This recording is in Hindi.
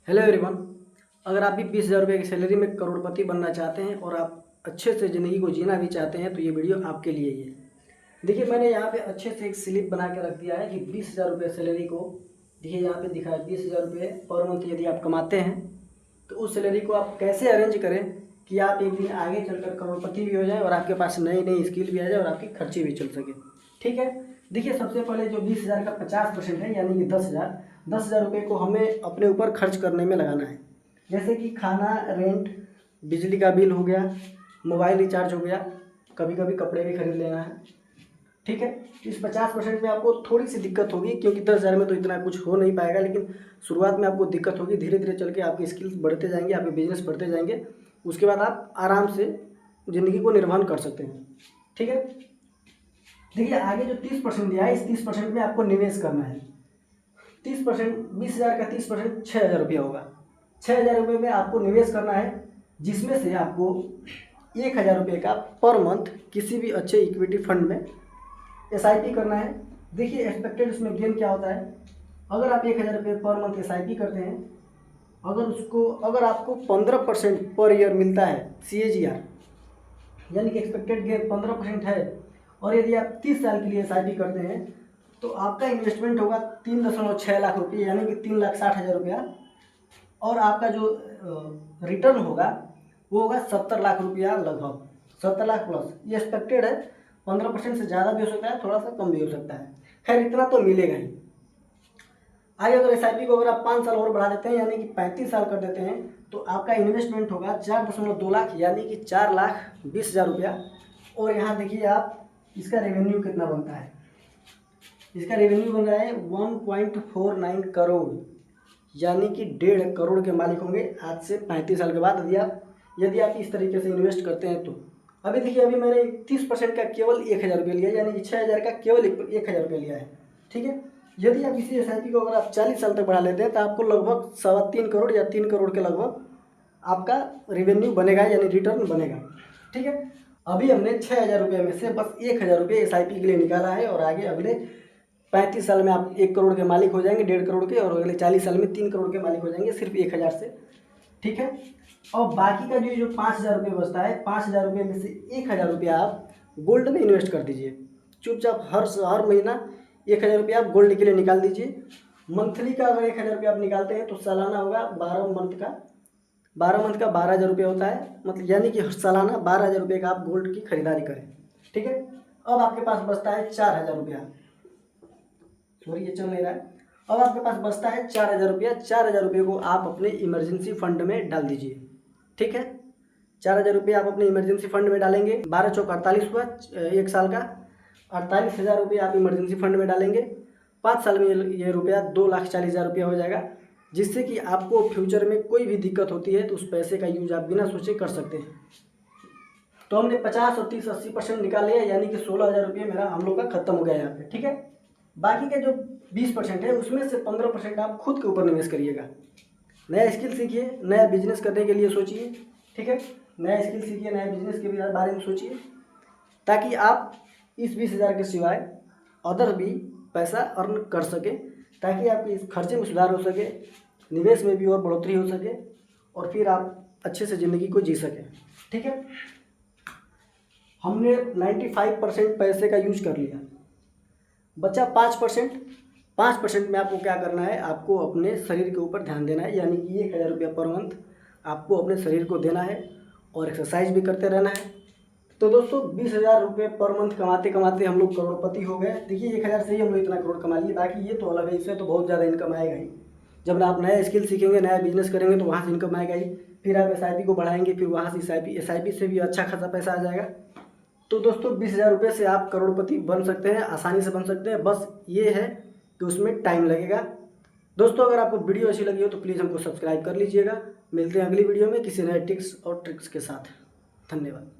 Hello everyone. अगर आप भी 20,000 रुपये की सैलरी में करोड़पति बनना चाहते हैं और आप अच्छे से ज़िंदगी को जीना भी चाहते हैं तो ये वीडियो आपके लिए ही है। देखिए, मैंने यहाँ पे अच्छे से एक स्लिप बना के रख दिया है कि 20,000 रुपये सैलरी को, देखिए यहाँ पे दिखा है 20,000 रुपये पर मंथ यदि आप कमाते हैं तो उस सैलरी को आप कैसे अरेंज करें कि आप एक दिन आगे चलकर करोड़पति भी हो जाए और आपके पास नई नई स्किल भी आ जाए और आपकी खर्चे भी चल सके। ठीक है, देखिए सबसे पहले जो 20,000 का 50% है यानी कि 10,000 रुपये को हमें अपने ऊपर खर्च करने में लगाना है। जैसे कि खाना, रेंट, बिजली का बिल हो गया, मोबाइल रिचार्ज हो गया, कभी कभी कपड़े भी खरीद लेना है। ठीक है, इस 50% में आपको थोड़ी सी दिक्कत होगी क्योंकि 10,000 में तो इतना कुछ हो नहीं पाएगा, लेकिन शुरुआत में आपको दिक्कत होगी। धीरे धीरे चल के आपकी स्किल्स बढ़ते जाएंगे, आपके बिजनेस बढ़ते जाएंगे, उसके बाद आप आराम से ज़िंदगी को निर्वहन कर सकते हैं। ठीक है, देखिए आगे जो 30% दिया है, इस 30% में आपको निवेश करना है। 30%, 20,000 का 30% 6,000 रुपया होगा। 6,000 रुपये में आपको निवेश करना है, जिसमें से आपको 1,000 रुपये का पर मंथ किसी भी अच्छे इक्विटी फंड में SIP करना है। देखिए एक्सपेक्टेड इसमें गेन क्या होता है। अगर आप 1,000 रुपये पर मंथ SIP करते हैं, अगर आपको 15% पर ईयर मिलता है CAGR, यानी कि एक्सपेक्टेड गेन 15% है, और यदि आप 30 साल के लिए SIP करते हैं तो आपका इन्वेस्टमेंट होगा 3.6 लाख रुपये, यानी कि 3,60,000 रुपया, और आपका जो रिटर्न होगा वो होगा 70 लाख रुपया, लगभग 70 लाख प्लस। ये एक्सपेक्टेड है, 15% से ज़्यादा भी हो सकता है, थोड़ा सा कम भी हो सकता है, खैर इतना तो मिलेगा ही। आगे अगर SIP को अगर आप 5 साल और बढ़ा देते हैं यानी कि 35 साल कर देते हैं तो आपका इन्वेस्टमेंट होगा 4.2 लाख, यानी कि 4,20,000 रुपया। और यहाँ देखिए आप इसका रेवेन्यू कितना बनता है। इसका रेवेन्यू बन रहा है 1.49 करोड़, यानी कि 1.5 करोड़ के मालिक होंगे आज से 35 साल के बाद, यदि आप इस तरीके से इन्वेस्ट करते हैं तो। अभी देखिए, अभी मैंने 30% का केवल 1,000 रुपये लिया, यानी कि 6,000 का केवल 1,000 रुपये लिया है। ठीक है, यदि आप इसी SIP को अगर आप 40 साल तक बढ़ा लेते हैं तो आपको लगभग 3.25 करोड़ या 3 करोड़ के लगभग आपका रेवेन्यू बनेगा, यानी रिटर्न बनेगा। ठीक है, अभी हमने 6,000 रुपये में से बस 1,000 रुपये SIP के लिए निकाला है, और आगे अगले 35 साल में आप 1 करोड़ के मालिक हो जाएंगे, 1.5 करोड़ के, और अगले 40 साल में 3 करोड़ के मालिक हो जाएंगे सिर्फ 1,000 से। ठीक है, और बाकी का जो 5,000 रुपये बचता है, 5,000 रुपये में से 1,000 रुपया आप गोल्ड में इन्वेस्ट कर दीजिए। चुपचाप हर महीना 1,000 रुपया आप गोल्ड के लिए निकाल दीजिए। मंथली का अगर 1,000 रुपया आप निकालते हैं तो सालाना होगा 12 मंथ का 12,000 रुपया होता है, मतलब यानी कि सालाना 12,000 रुपये का आप गोल्ड की खरीदारी करें। ठीक है, अब आपके पास बचता है 4,000 रुपया, सॉरी ये चल नहीं रहा है। अब आपके पास बचता है 4,000 रुपया। 4,000 रुपये को आप अपने इमरजेंसी फंड में डाल दीजिए। ठीक है, 4,000 रुपये आप अपने इमरजेंसी फंड में डालेंगे। 12 चौक 48 हुआ, 1 साल का 48,000 रुपये आप इमरजेंसी फंड में डालेंगे। 5 साल में ये रुपया 2,40,000 रुपया हो जाएगा, जिससे कि आपको फ्यूचर में कोई भी दिक्कत होती है तो उस पैसे का यूज आप बिना सोचे कर सकते हैं। तो हमने 50 और 30 80% निकाल लिया, यानी कि 16,000 रुपये मेरा हम लोग का खत्म हो गया यहाँ पे। ठीक है, बाकी के जो 20% है उसमें से 15% आप खुद के ऊपर निवेश करिएगा। नया स्किल सीखिए, नया बिजनेस करने के लिए सोचिए। ठीक है, नया स्किल सीखिए, नया बिजनेस के बारे में सोचिए, ताकि आप इस 20,000 के सिवाय अदर भी पैसा अर्न कर सके, ताकि आपके इस खर्चे में सुधार हो सके, निवेश में भी और बढ़ोतरी हो सके, और फिर आप अच्छे से ज़िंदगी को जी सकें। ठीक है, हमने 95% पैसे का यूज कर लिया, बचा 5% में आपको क्या करना है, आपको अपने शरीर के ऊपर ध्यान देना है, यानी कि 1,000 रुपया पर मंथ आपको अपने शरीर को देना है और एक्सरसाइज भी करते रहना है। तो दोस्तों 20,000 रुपये पर मंथ कमाते कमाते हम लोग करोड़पति हो गए। देखिए 1,000 से ही हम लोग इतना करोड़ कमा लिए, बाकी ये तो अलग है, इससे तो बहुत ज़्यादा इनकम आएगा ही। जब आप नया स्किल सीखेंगे, नया बिजनेस करेंगे तो वहाँ से इनकम आएगा ही। फिर आप SIP को बढ़ाएंगे, फिर वहाँ से SIP से भी अच्छा खासा पैसा आ जाएगा। तो दोस्तों 20,000 रुपये से आप करोड़पति बन सकते हैं, आसानी से बन सकते हैं, बस ये है कि उसमें टाइम लगेगा। दोस्तों अगर आपको वीडियो अच्छी लगी हो तो प्लीज़ हमको सब्सक्राइब कर लीजिएगा। मिलते हैं अगली वीडियो में किसी नए टिप्स और ट्रिक्स के साथ। धन्यवाद।